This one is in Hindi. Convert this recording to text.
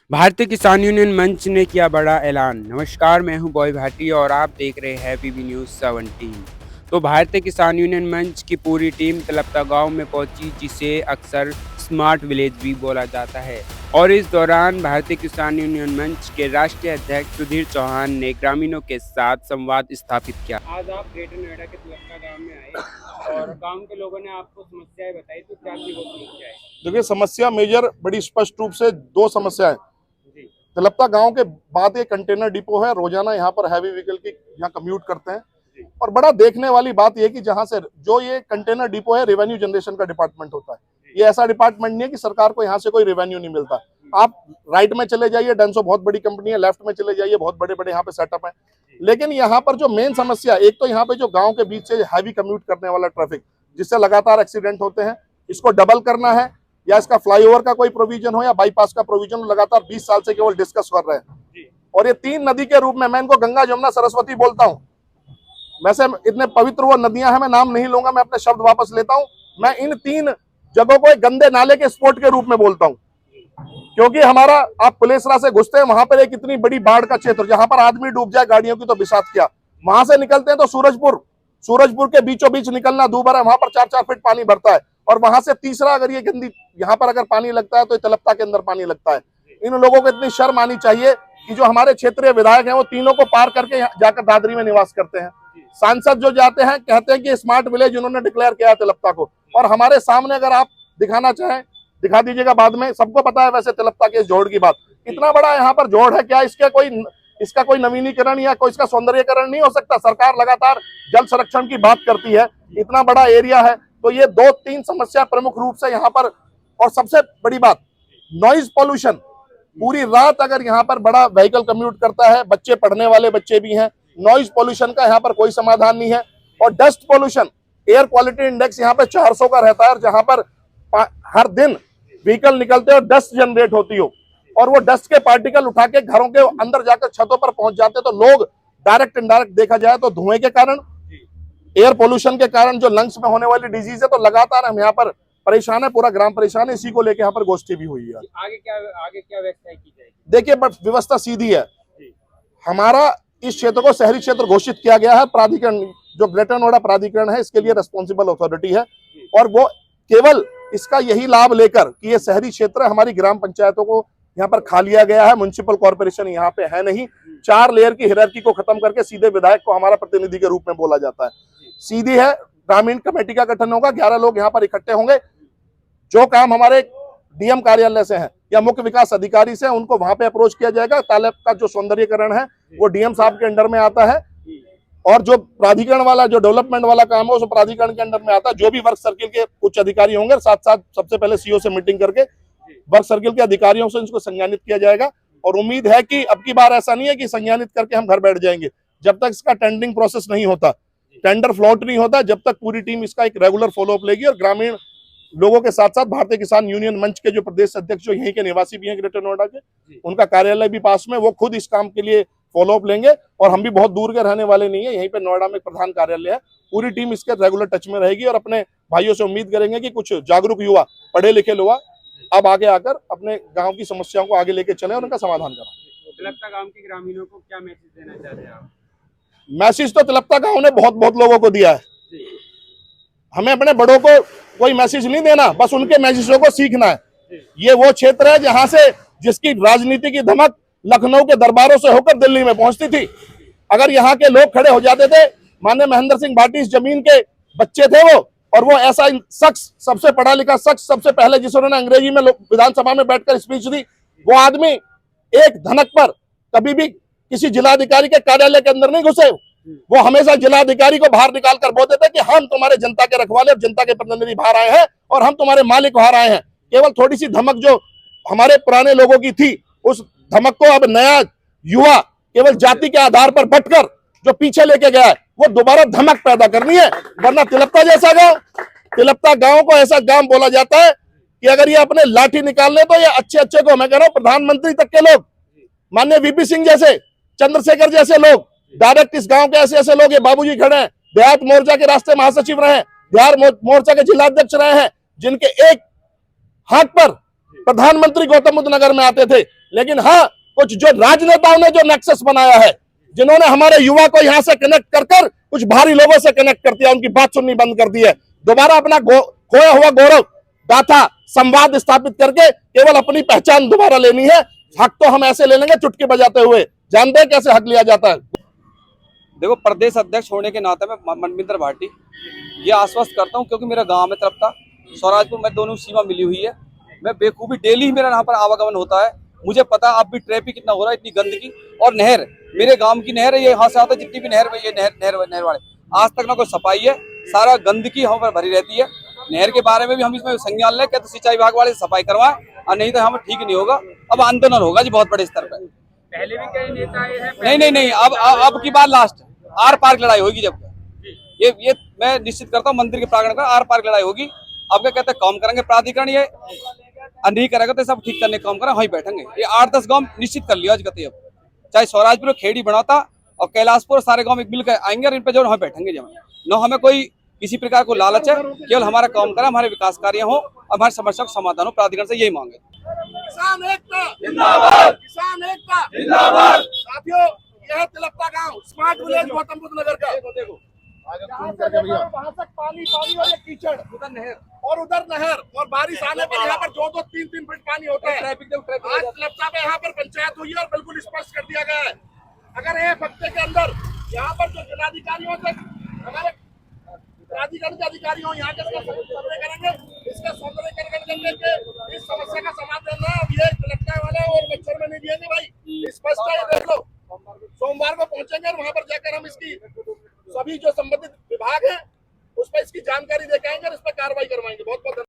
भारतीय किसान यूनियन मंच ने किया बड़ा ऐलान। नमस्कार, मैं हूं बॉय भाटी और आप देख रहे हैं पीबी न्यूज़ 17। तो भारतीय किसान यूनियन मंच की पूरी टीम तलपता गांव में पहुंची, जिसे अक्सर स्मार्ट विलेज भी बोला जाता है। और इस दौरान भारतीय किसान यूनियन मंच के राष्ट्रीय अध्यक्ष सुधीर चौहान ने ग्रामीणों के साथ संवाद स्थापित किया। आज आप ग्रेटर नोएडा के तलपता गाँव में आए और गाँव के लोगों ने आपको समस्याएं बताई, तो क्या थी वो समस्याएं? देखिए, समस्या मेजर बड़ी स्पष्ट रूप से दो समस्याएं। जी। तलपता गांव के बाद एक कंटेनर डिपो है। रोजाना यहाँ पर हैवी व्हीकल की यहाँ कम्यूट करते हैं। जी। और बड़ा देखने वाली बात यह कि जहां से जो ये कंटेनर डिपो है, रेवेन्यू जनरेशन का डिपार्टमेंट होता है। ये ऐसा डिपार्टमेंट नहीं है कि सरकार को यहाँ से कोई रेवेन्यू नहीं मिलता। आप राइट में चले जाइए, डेंसो बहुत बड़ी कंपनी है, लेफ्ट में चले जाइए, बहुत बड़े बड़े यहाँ पे सेटअप है। लेकिन यहाँ पर जो मेन समस्या, एक तो यहाँ पे जो गाँव के बीच से हैवी कम्यूट करने वाला ट्रैफिक, जिससे लगातार एक्सीडेंट होते हैं, इसको डबल करना है, या इसका फ्लाईओवर का कोई प्रोविजन हो या बाईपास का प्रोविजन हो। लगातार 20 साल से केवल डिस्कस कर रहे हैं। और ये तीन नदी के रूप में, मैं इनको गंगा, जमुना, सरस्वती बोलता हूँ। वैसे इतने पवित्र वो नदियां हैं, मैं नाम नहीं लूंगा, मैं अपने शब्द वापस लेता हूं। मैं इन तीन जगहों को एक गंदे नाले के स्पॉट के रूप में बोलता हूं, क्योंकि हमारा, आप पुलेसरा से घुसते हैं, वहां पर एक इतनी बड़ी बाढ़ का क्षेत्र, जहां पर आदमी डूब जाए गाड़ियों की तो बिसात क्या। वहां से निकलते हैं तो सूरजपुर के बीचों बीच निकलना दूभर है, वहां पर 4-4 फीट पानी भरता है। और वहां से तीसरा, अगर ये गंदी यहाँ पर अगर पानी लगता है तो तलपता के अंदर पानी लगता है। इन लोगों को इतनी शर्म आनी चाहिए कि जो हमारे क्षेत्रीय विधायक हैं, वो तीनों को पार करके जाकर दादरी में निवास करते हैं। सांसद जो जाते हैं, कहते हैं कि स्मार्ट विलेज उन्होंने डिक्लेयर किया है तलपता को, और हमारे सामने अगर आप दिखाना चाहें दिखा दीजिएगा बाद में। सबको पता है वैसे तलपता के इस जोड़ की बात। इतना बड़ा यहाँ पर जोड़ है, क्या इसका कोई नवीनीकरण या कोई इसका सौंदर्यीकरण नहीं हो सकता? सरकार लगातार जल संरक्षण की बात करती है, इतना बड़ा एरिया है। तो ये 2-3 समस्या प्रमुख रूप से यहाँ पर। और सबसे बड़ी बात, नॉइज पॉल्यूशन। पूरी रात अगर यहाँ पर बड़ा व्हीकल कम्यूट करता है, बच्चे, पढ़ने वाले बच्चे भी हैं, नॉइज पॉल्यूशन का यहाँ पर कोई समाधान नहीं है। और dust pollution, air quality index यहाँ पे 400 का रहता है, और जहां पर हर दिन व्हीकल निकलते और डस्ट जनरेट होती हो, और वो डस्ट के पार्टिकल उठा के घरों के अंदर जाकर छतों पर पहुंच जाते, तो लोग डायरेक्ट इनडायरेक्ट देखा जाए तो धुएं के कारण, एयर पोल्यूशन के कारण जो लंग्स में होने वाली डिजीज है, तो लगातार हम यहाँ पर परेशान है, पूरा ग्राम परेशान है। इसी को लेकर यहाँ पर गोष्ठी भी हुई है। आगे क्या व्यवस्था की जाएगी? देखिए, बट व्यवस्था सीधी है। हमारा इस क्षेत्र को शहरी क्षेत्र घोषित किया गया है। प्राधिकरण, जो ग्रेटर नोएडा प्राधिकरण है, इसके लिए रेस्पॉन्सिबल अथॉरिटी है, और वो केवल इसका यही लाभ लेकर कि ये शहरी क्षेत्र है, हमारी ग्राम पंचायतों को यहाँ पर खा लिया गया है। म्युनिसिपल कॉर्पोरेशन यहाँ पे है नहीं। 4 लेयर की हायरार्की को खत्म करके सीधे विधायक को हमारा प्रतिनिधि के रूप में बोला जाता है। सीधी है, ग्रामीण कमेटी का गठन होगा, 11 लोग यहाँ पर इकट्ठे होंगे। जो काम हमारे डीएम कार्यालय से है या मुख्य विकास अधिकारी से, उनको वहां पे अप्रोच किया जाएगा। तालाब का जो सौंदर्यीकरण है वो डीएम साहब के अंडर में आता है, और जो प्राधिकरण वाला, जो डेवलपमेंट वाला काम है, उस प्राधिकरण के अंडर में आता है। जो भी वर्क सर्किल के उच्च अधिकारी होंगे, साथ साथ सबसे पहले सीओ से मीटिंग करके वर्क सर्किल के अधिकारियों से इसको संज्ञानित किया जाएगा। और उम्मीद है कि अब की बार ऐसा नहीं है कि संज्ञानित करके हम घर बैठ जाएंगे। जब तक इसका टेंडरिंग प्रोसेस नहीं होता, टेंडर फ्लोट नहीं होता, जब तक पूरी टीम इसका एक रेगुलर फॉलोअप लेगी। और ग्रामीण लोगों के साथ साथ भारतीय किसान यूनियन मंच के जो प्रदेश अध्यक्ष, जो यहीं के निवासी भी हैं ग्रेटर नोएडा के, उनका कार्यालय भी पास में, वो खुद इस काम के लिए फॉलोअप लेंगे। और हम भी बहुत दूर के रहने वाले नहीं है, यहीं पे नोएडा में प्रधान कार्यालय है। पूरी टीम इसके रेगुलर टच में रहेगी, और अपने भाइयों से उम्मीद करेंगे कि कुछ जागरूक युवा, पढ़े लिखे युवा अब आगे आकर अपने गांव की समस्याओं को आगे लेके चले और उनका समाधान करें। तलपता गांव के ग्रामीणों को क्या मैसेज देना चाहते हैं आप? मैसेज तो तलपता गांव ने बहुत लोगों को दिया है। हमें अपने बड़ों को कोई मैसेज नहीं देना, बस उनके मैसेजों को सीखना है। ये वो क्षेत्र है जहां से, जिसकी राजनीति की धमक लखनऊ के दरबारों से होकर दिल्ली में पहुंचती थी। अगर यहाँ के लोग खड़े हो जाते थे, माननीय महेंद्र सिंह भाटी इस जमीन के बच्चे थे वो, और वो ऐसा शख्स, सबसे पढ़ा लिखा शख्स, सबसे पहले जिन्होंने अंग्रेजी में विधानसभा में बैठकर स्पीच दी, वो आदमी एक धनक पर कभी भी किसी जिलाधिकारी के कार्यालय के अंदर नहीं घुसे। वो हमेशा जिलाधिकारी को बाहर निकाल कर बोलते थे कि हम तुम्हारे जनता के रखवाले, जनता के प्रतिनिधि बाहर आए हैं, और हम तुम्हारे मालिक बाहर आए हैं। केवल थोड़ी सी धमक जो हमारे पुराने लोगों की थी, उस धमक को अब नया युवा केवल जाति के आधार पर बटकर जो पीछे लेके गया है, वो दोबारा धमक पैदा करनी है। वरना तलपता जैसा गांव, तलपता गांव को ऐसा गांव बोला जाता है कि अगर ये अपने लाठी निकाल ले तो ये अच्छे को, मैं कह रहा हूं प्रधानमंत्री तक के लोग, माननीय वीपी सिंह जैसे, चंद्रशेखर जैसे लोग, डायरेक्ट इस गांव के ऐसे लोग, ये बाबूजी खड़े हैं, देहात मोर्चा के राष्ट्रीय महासचिव रहे हैं, बिहार मोर्चा के जिलाध्यक्ष रहे हैं, जिनके एक हाथ पर प्रधानमंत्री गौतम बुद्ध नगर में आते थे। लेकिन हाँ, कुछ जो राजनेताओं ने जो नेक्सस बनाया है, जिन्होंने हमारे युवा को यहां से कनेक्ट कर कर कुछ भारी लोगों से कनेक्ट कर दिया, उनकी बात सुननी बंद कर दी है। दोबारा अपना खोया हुआ गौरव गाथा संवाद स्थापित करके केवल अपनी पहचान दोबारा लेनी है। हक तो हम ऐसे ले लेंगे चुटकी बजाते हुए, जानते हैं कैसे हक लिया जाता है। देखो, प्रदेश अध्यक्ष होने के नाते मैं मनविंदर भाटी ये आश्वस्त करता हूँ, क्योंकि मेरा गांव में तरफता स्वराजपुर में दोनों सीमा मिली हुई है। मैं बेखूबी डेली ही मेरा यहाँ पर आवागमन होता है। मुझे पता अब भी ट्रैफिक कितना हो रहा है, इतनी गंदगी। और नहर, मेरे गांव की नहर है, ये यहाँ से आता है जितनी भी नहर है, ये नहर वाले आज तक ना कोई सफाई है, सारा गंदगी यहाँ पर भरी रहती है। नहर के बारे में भी हम इसमें संज्ञान लें, क्या तो सिंचाई विभाग वाले सफाई करवाएं, और नहीं तो हमें ठीक नहीं होगा। अब आंदोलन होगा जी बहुत बड़े स्तर पर। पहले भी कई नेता आए हैं। नहीं, अब की बार लास्ट आर पार की लड़ाई होगी। जब ये मैं निश्चित करता हूँ, मंदिर के प्रांगण पर आर पार की लड़ाई होगी। अब क्या कहते हैं, काम करेंगे प्राधिकरण, ये नहीं करेगा तो सब ठीक करने काम करें, वहीं बैठेंगे। ये 8-10 गांव निश्चित कर लिया आज कहते हैं, चाहे स्वराजपुर खेड़ी बनाता और कैलाशपुर सारे गांव मिलकर आएंगे और इन पे जो वहाँ बैठेंगे। जब न हमें कोई किसी प्रकार को लालच है, केवल हमारा काम करें, हमारे विकास कार्य हो, हमारे समस्या का समाधान हो। प्राधिकरण से यही मांगे। किसान एकता जिंदाबाद, किसान एकता जिंदाबाद। साथियों, यह तिलकता गांव स्मार्ट विलेज गौतम बुद्ध नगर का। देखो वहां तक पानी और ये कीचड़, उधर नहर और बारिश आने पर यहाँ पर 2-3 फीट पानी होता है। आज तिलकता में यहाँ पर पंचायत हुई है और बिल्कुल स्पष्ट कर दिया गया है, अगर एक हफ्ते के अंदर यहाँ पर जो जिलाधिकारियों से हमारे प्राधिकरण के अधिकारी हो, यहाँ के सर्वे करेंगे, इसका सौंदर्यीकरण करने के इस समस्या का समाधान है। अब ये तिलकता वाले और बच्चर में नहीं दिएंगे भाई, स्पष्ट है, देख लो।